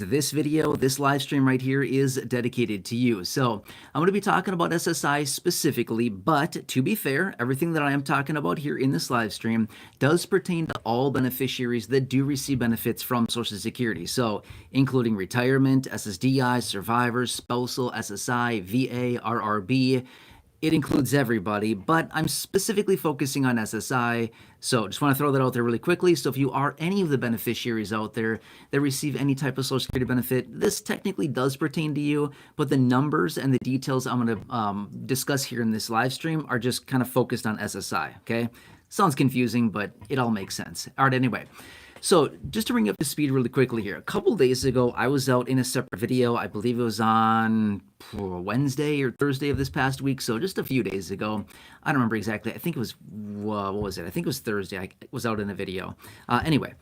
This video, this live stream right here is dedicated to you. So I'm going to be talking about SSI specifically, but to be fair, everything that I am talking about here in this live stream does pertain to all beneficiaries that do receive benefits from Social Security. So including retirement, SSDI, survivors, spousal, SSI, VA, RRB. It includes everybody, but I'm specifically focusing on SSI. So just want to throw that out there really quickly. So if you are any of the beneficiaries out there that receive any type of Social Security benefit, this technically does pertain to you, but the numbers and the details I'm going to discuss here in this live stream are just kind of focused on SSI, okay? Sounds confusing, but it all makes sense. All right, anyway. So just to bring you up to speed really quickly here, a couple days ago, I was out in a separate video. I believe it was on Wednesday or Thursday of this past week, so just a few days ago. I don't remember exactly. I think it was, what was it? I think it was Thursday. I was out in a video. Anyway,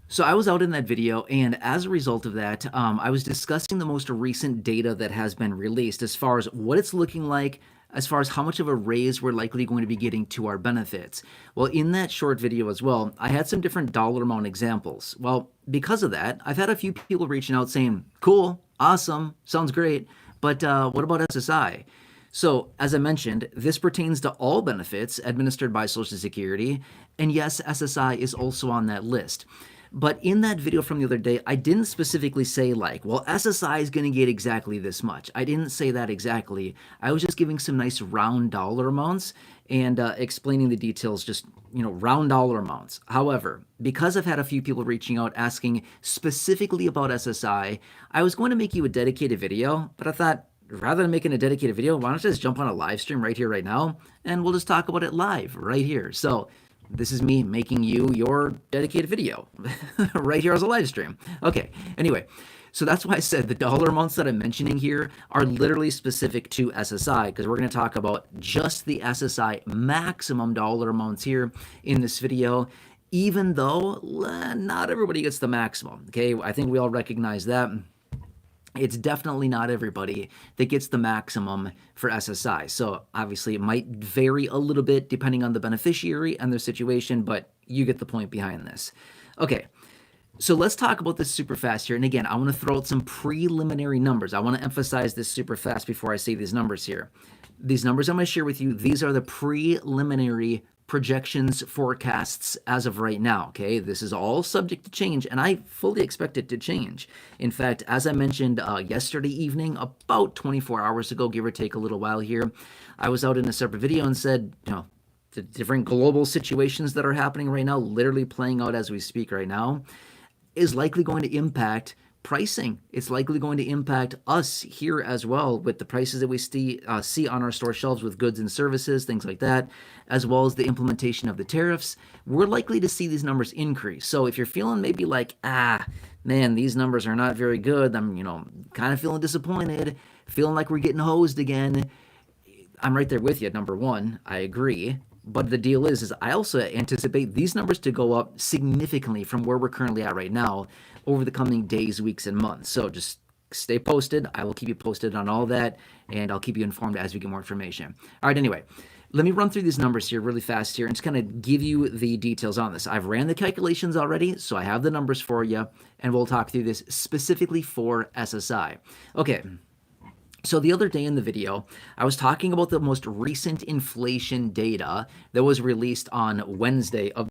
so I was out in that video, and as a result of that, I was discussing the most recent data that has been released as far as what it's looking like, as far as how much of a raise we're likely going to be getting to our benefits. Well, in that short video as well, I had some different dollar amount examples. Well, because of that, I've had a few people reaching out saying, cool, awesome, sounds great, but what about SSI? So, as I mentioned, this pertains to all benefits administered by Social Security, and yes, SSI is also on that list. But in that video from the other day, I didn't specifically say like, well, SSI is going to get exactly this much. I didn't say that exactly. I was just giving some nice round dollar amounts and explaining the details, just, round dollar amounts. However, because I've had a few people reaching out asking specifically about SSI, I was going to make you a dedicated video, but I thought, rather than making a dedicated video, why don't I just jump on a live stream right here, right now, and we'll just talk about it live right here. So this is me making you your dedicated video right here as a live stream. Okay, anyway, so that's why I said the dollar amounts that I'm mentioning here are literally specific to SSI, because we're going to talk about just the SSI maximum dollar amounts here in this video, even though not everybody gets the maximum. Okay, I think we all recognize that. It's definitely not everybody that gets the maximum for SSI. So obviously it might vary a little bit depending on the beneficiary and their situation, but you get the point behind this. Okay, so let's talk about this super fast here. And again, I want to throw out some preliminary numbers. I want to emphasize this super fast before I say these numbers here. These numbers I'm going to share with you, these are the preliminary projections, forecasts as of right now, okay? This is all subject to change, and I fully expect it to change. In fact, as I mentioned yesterday evening, about 24 hours ago, give or take a little while here, I was out in a separate video and said, the different global situations that are happening right now, literally playing out as we speak right now, is likely going to impact pricing. It's likely going to impact us here as well with the prices that we see on our store shelves with goods and services, things like that, as well as the implementation of the tariffs. We're likely to see these numbers increase. So if you're feeling maybe like, man, these numbers are not very good, I'm, kind of feeling disappointed, feeling like we're getting hosed again, I'm right there with you. Number one, I agree. But the deal is I also anticipate these numbers to go up significantly from where we're currently at right now over the coming days, weeks, and months. So just stay posted. I will keep you posted on all that, and I'll keep you informed as we get more information. All right, anyway, let me run through these numbers here really fast here and just kind of give you the details on this. I've ran the calculations already, so I have the numbers for you, and we'll talk through this specifically for SSI. Okay. So the other day in the video, I was talking about the most recent inflation data that was released on Wednesday of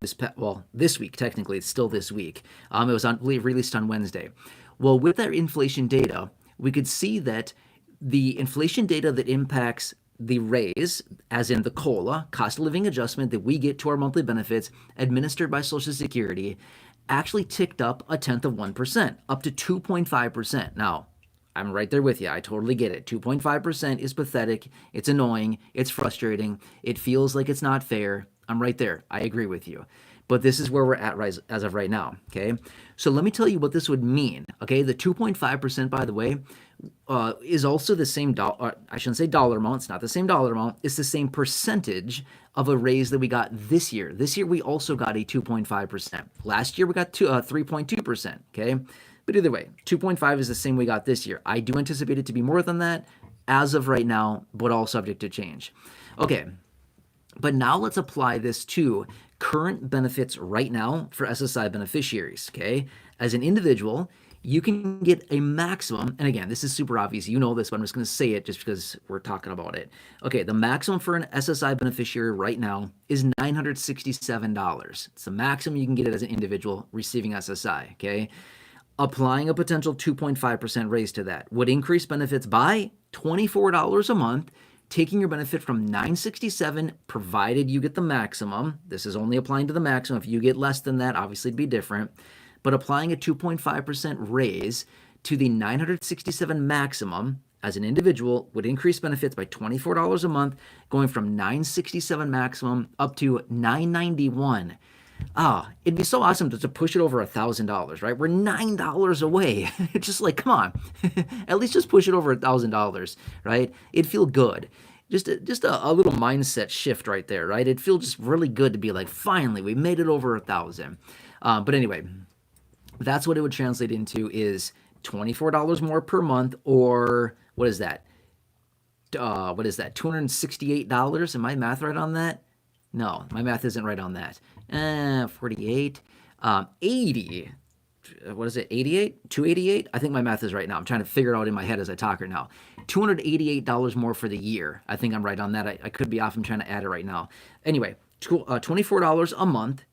this week, technically, it's still this week. It was released on Wednesday. Well, with that inflation data, we could see that the inflation data that impacts the raise, as in the COLA, cost of living adjustment that we get to our monthly benefits administered by Social Security, actually ticked up 0.1%, up to 2.5%. Now, I'm right there with you. I totally get it. 2.5% is pathetic. It's annoying. It's frustrating. It feels like it's not fair. I'm right there. I agree with you. But this is where we're at as of right now, okay? So let me tell you what this would mean, okay? The 2.5%, by the way, is also the same I shouldn't say dollar amount. It's not the same dollar amount. It's the same percentage of a raise that we got this year. This year, we also got a 2.5%. Last year, we got 3.2%, okay? But either way, 2.5 is the same we got this year. I do anticipate it to be more than that as of right now, but all subject to change. Okay, but now let's apply this to current benefits right now for SSI beneficiaries, okay? As an individual, you can get a maximum, and again, this is super obvious. You know this, but I'm just going to say it just because we're talking about it. Okay, the maximum for an SSI beneficiary right now is $967. It's the maximum you can get it as an individual receiving SSI, okay? Applying a potential 2.5% raise to that would increase benefits by $24 a month, taking your benefit from $967, provided you get the maximum. This is only applying to the maximum. If you get less than that, obviously it'd be different. But applying a 2.5% raise to the $967 maximum as an individual would increase benefits by $24 a month, going from $967 maximum up to $991. It'd be so awesome to push it over $1,000, right? We're $9 away. It's just like, come on, at least just push it over $1,000, right? It'd feel good. Just a little mindset shift right there, right? It'd feel just really good to be like, finally, we made it over 1,000. But anyway, that's what it would translate into is $24 more per month, or what is that? $268? Am I math right on that? No, my math isn't right on that. 48, 80. What is it? 88? 288? I think my math is right now. I'm trying to figure it out in my head as I talk right now. $288 more for the year. I think I'm right on that. I could be off. I'm trying to add it right now. Anyway, $24 a month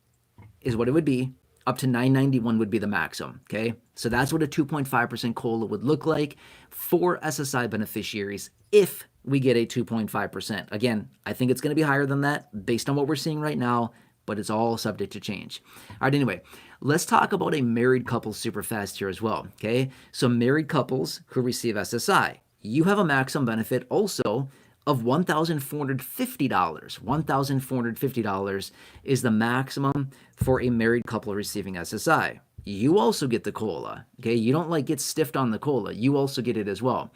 is what it would be. Up to $991 would be the maximum, okay? So that's what a 2.5% COLA would look like for SSI beneficiaries if we get a 2.5%. Again, I think it's going to be higher than that based on what we're seeing right now, but it's all subject to change. All right, anyway, let's talk about a married couple super fast here as well, okay? So married couples who receive SSI, you have a maximum benefit also of $1,450. $1,450 is the maximum for a married couple receiving SSI. You also get the COLA, okay? You don't like get stiffed on the COLA. You also get it as well.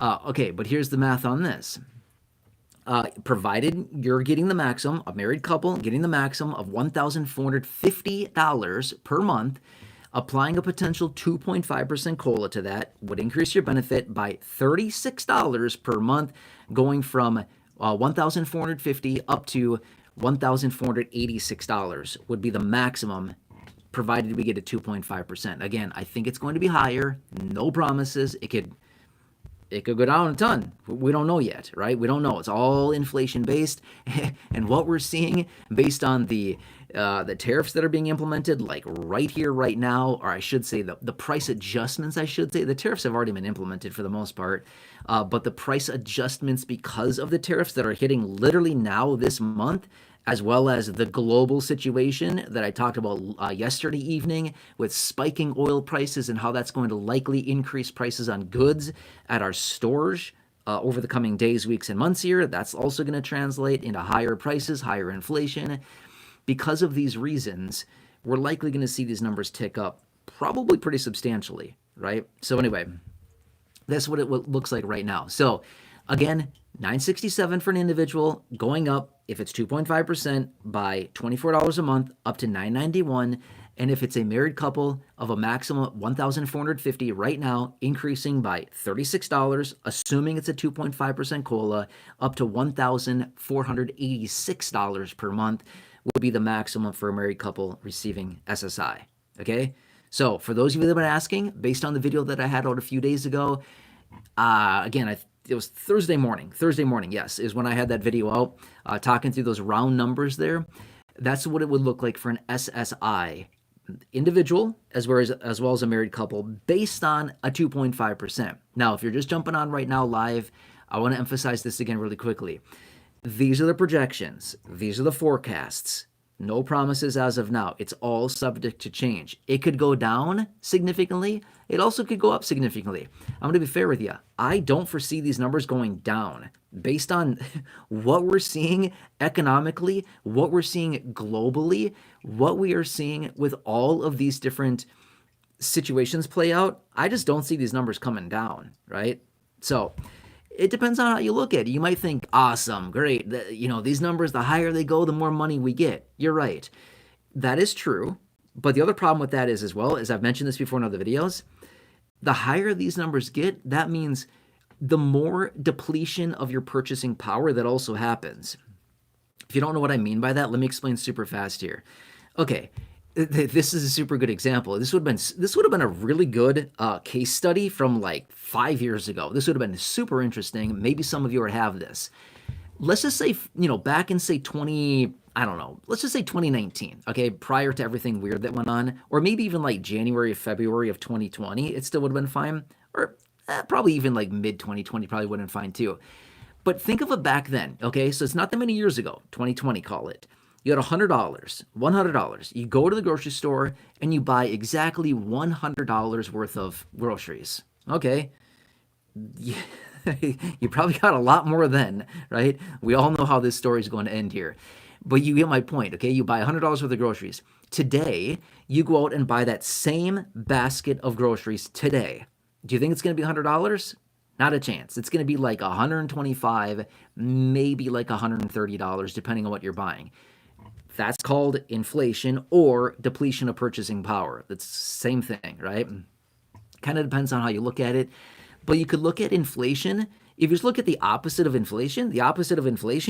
Okay, but here's the math on this. Provided you're getting the maximum, a married couple getting the maximum of $1,450 per month, applying a potential 2.5% COLA to that would increase your benefit by $36 per month, going from $1,450 up to $1,486 would be the maximum, provided we get a 2.5%. Again, I think it's going to be higher. No promises. It could go down a ton. We don't know yet, right? We don't know. It's all inflation based, and what we're seeing based on the tariffs that are being implemented, like right here, right now, or I should say the price adjustments. I should say the tariffs have already been implemented for the most part, but the price adjustments because of the tariffs that are hitting literally now this month, as well as the global situation that I talked about yesterday evening with spiking oil prices and how that's going to likely increase prices on goods at our stores over the coming days, weeks, and months here. That's also going to translate into higher prices, higher inflation. Because of these reasons, we're likely going to see these numbers tick up probably pretty substantially, right? So anyway, that's what it looks like right now. So again, $967 for an individual, going up if it's 2.5% by $24 a month up to $991, and if it's a married couple of a maximum of $1,450 right now, increasing by $36, assuming it's a 2.5% COLA, up to $1,486 per month would be the maximum for a married couple receiving SSI, okay? So for those of you that have been asking, based on the video that I had out a few days ago, again, it was Thursday morning, yes, is when I had that video out, talking through those round numbers there. That's what it would look like for an SSI individual as well as a married couple based on a 2.5%. Now, if you're just jumping on right now live, I want to emphasize this again really quickly. These are the projections. These are the forecasts. No promises as of now. It's all subject to change. It could go down significantly. It also could go up significantly. I'm going to be fair with you. I don't foresee these numbers going down based on what we're seeing economically, what we're seeing globally, what we are seeing with all of these different situations play out. I just don't see these numbers coming down, right? So it depends on how you look at it. You might think, awesome, great. These numbers, the higher they go, the more money we get. You're right. That is true. But the other problem with that is, as well, as I've mentioned this before in other videos, the higher these numbers get, that means the more depletion of your purchasing power that also happens. If you don't know what I mean by that, let me explain super fast here. Okay, This is a super good example. This would have been a really good case study from like 5 years ago. This would have been super interesting. Maybe some of you would have this. Let's just say, back in say 20, I don't know, let's just say 2019, okay, prior to everything weird that went on, or maybe even like January, February of 2020, it still would have been fine, or probably even like mid 2020 probably would have been fine too. But think of it back then, okay? So it's not that many years ago, 2020, call it. You had $100. You go to the grocery store and you buy exactly $100 worth of groceries. Okay. You, you probably got a lot more then, right? We all know how this story is going to end here. But you get my point, okay? You buy $100 worth of groceries. Today, you go out and buy that same basket of groceries today. Do you think it's going to be $100? Not a chance. It's going to be like $125, maybe like $130, depending on what you're buying. That's called inflation or depletion of purchasing power. That's the same thing, right? Kind of depends on how you look at it. But you could look at inflation. If you just look at the opposite of inflation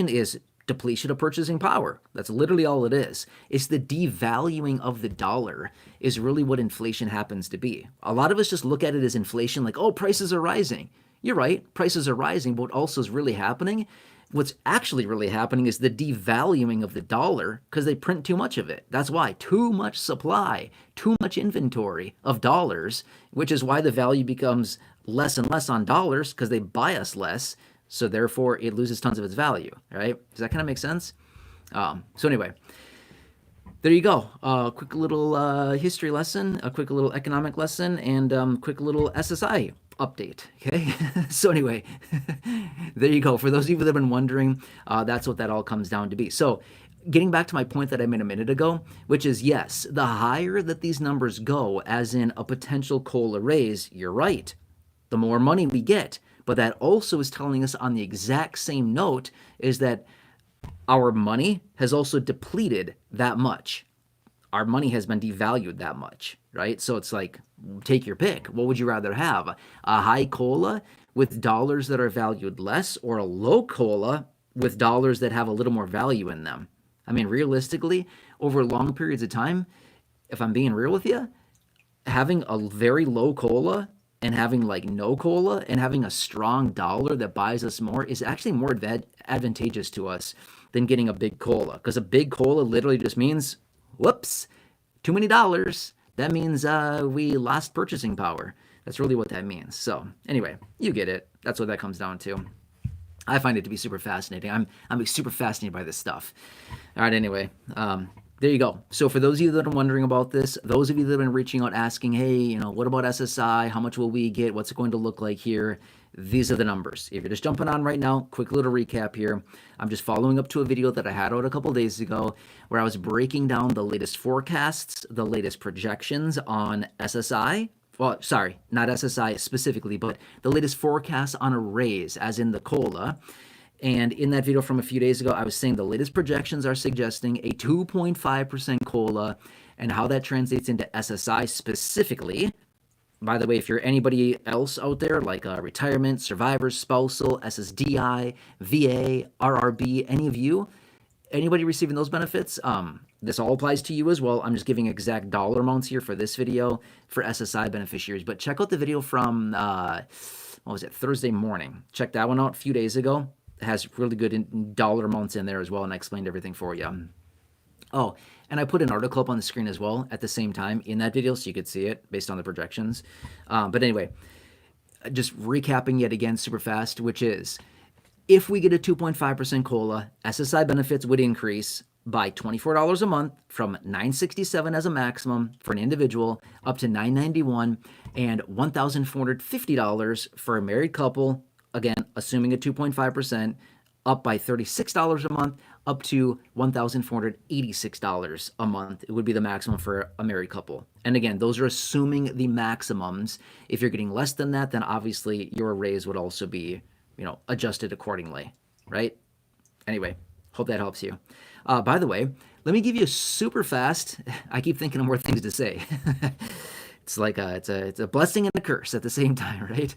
is depletion of purchasing power. That's literally all it is. It's the devaluing of the dollar is really what inflation happens to be. A lot of us just look at it as inflation like, oh, prices are rising. You're right, prices are rising, but what also is really happening, what's actually really happening is the devaluing of the dollar because they print too much of it. That's why too much supply, too much inventory of dollars, which is why the value becomes less and less on dollars because they buy us less. So therefore, it loses tons of its value, right? Does that kind of make sense? So anyway, there you go. A quick little history lesson, a quick little economic lesson, and quick little SSI update. Okay. So anyway, there you go. For those of you that have been wondering, that's what that all comes down to be. So getting back to my point that I made a minute ago, which is yes, the higher that these numbers go, as in a potential COLA raise, you're right, the more money we get. But that also is telling us on the exact same note is that our money has also depleted that much. Our money has been devalued that much, right? So it's like, take your pick. What would you rather have? A high COLA with dollars that are valued less, or a low COLA with dollars that have a little more value in them? I mean, realistically, over long periods of time, if I'm being real with you, having a very low COLA and having like no COLA and having a strong dollar that buys us more is actually more advantageous to us than getting a big COLA. Because a big COLA literally just means, whoops, too many dollars. That means we lost purchasing power. That's really what that means. So anyway, you get it. That's what that comes down to. I find it to be super fascinating. I'm super fascinated by this stuff. All right, anyway, there you go. So for those of you that are wondering about this, those of you that have been reaching out asking, hey, what about SSI? How much will we get? What's it going to look like here? These are the numbers. If you're just jumping on right now, quick little recap here. I'm just following up to a video that I had out a couple days ago where I was breaking down the latest forecasts, the latest projections on SSI. Well, sorry, not SSI specifically, but the latest forecasts on a raise, as in the COLA. And in that video from a few days ago, I was saying the latest projections are suggesting a 2.5% COLA and how that translates into SSI specifically. By the way, if you're anybody else out there, like retirement, survivors, spousal, SSDI, VA, RRB, any of you, anybody receiving those benefits, this all applies to you as well. I'm just giving exact dollar amounts here for this video for SSI beneficiaries. But check out the video from, Thursday morning. Check that one out a few days ago. It has really good dollar amounts in there as well, and I explained everything for you. Oh, and I put an article up on the screen as well at the same time in that video so you could see it based on the projections. But anyway, just recapping yet again super fast, which is if we get a 2.5% COLA, SSI benefits would increase by $24 a month from $967 as a maximum for an individual up to $991 and $1,450 for a married couple, again, assuming a 2.5%, up by $36 a month, up to $1,486 a month. It would be the maximum for a married couple. And again, those are assuming the maximums. If you're getting less than that, then obviously your raise would also be, adjusted accordingly, right? Anyway, hope that helps you. By the way, let me give you a super fast, I keep thinking of more things to say. It's like it's a blessing and a curse at the same time, right?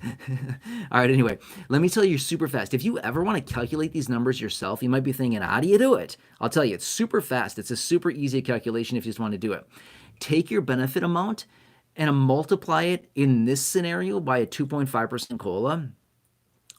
All right, anyway, let me tell you super fast. If you ever want to calculate these numbers yourself, you might be thinking, how do you do it? I'll tell you, it's super fast. It's a super easy calculation if you just want to do it. Take your benefit amount and multiply it in this scenario by a 2.5% COLA.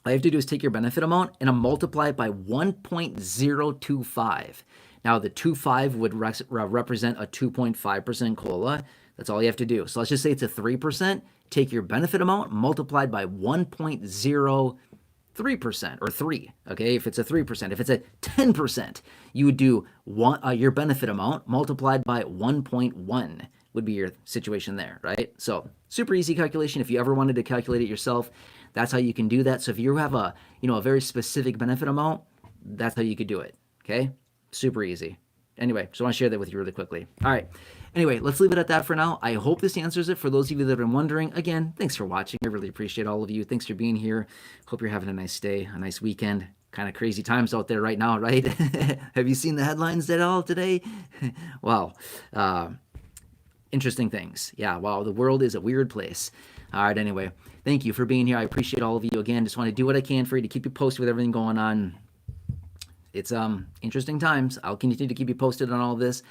All you have to do is take your benefit amount and multiply it by 1.025. Now, the 2.5 would represent a 2.5% COLA. That's all you have to do. So let's just say it's a 3%. Take your benefit amount multiplied by 1.03% or 3. Okay, if it's a 3%. If it's a 10%, you would do your benefit amount multiplied by 1.1 would be your situation there, right? So super easy calculation. If you ever wanted to calculate it yourself, that's how you can do that. So if you have a very specific benefit amount, that's how you could do it. Okay, super easy. Anyway, just want to share that with you really quickly. All right. Anyway, let's leave it at that for now. I hope this answers it. For those of you that have been wondering, again, thanks for watching. I really appreciate all of you. Thanks for being here. Hope you're having a nice day, a nice weekend. Kind of crazy times out there right now, right? Have you seen the headlines at all today? Wow. Interesting things. Yeah, wow, the world is a weird place. All right, anyway, thank you for being here. I appreciate all of you. Again, just want to do what I can for you to keep you posted with everything going on. It's interesting times. I'll continue to keep you posted on all this.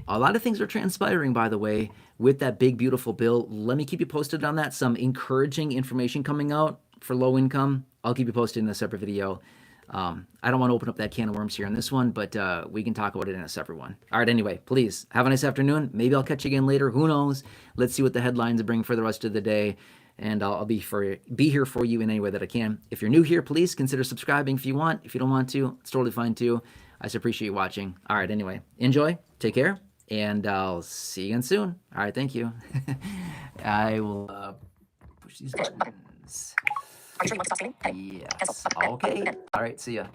A lot of things are transpiring, by the way, with that big, beautiful bill. Let me keep you posted on that. Some encouraging information coming out for low income. I'll keep you posted in a separate video. I don't want to open up that can of worms here in this one, but we can talk about it in a separate one. All right, anyway, please have a nice afternoon. Maybe I'll catch you again later. Who knows? Let's see what the headlines bring for the rest of the day. And I'll be here for you in any way that I can. If you're new here, please consider subscribing if you want. If you don't want to, it's totally fine too. I just appreciate you watching. All right, anyway, enjoy, take care, and I'll see you again soon. All right, thank you. I will push these buttons. Are you sure you want to stop streaming? Yes. Okay. All right, see ya.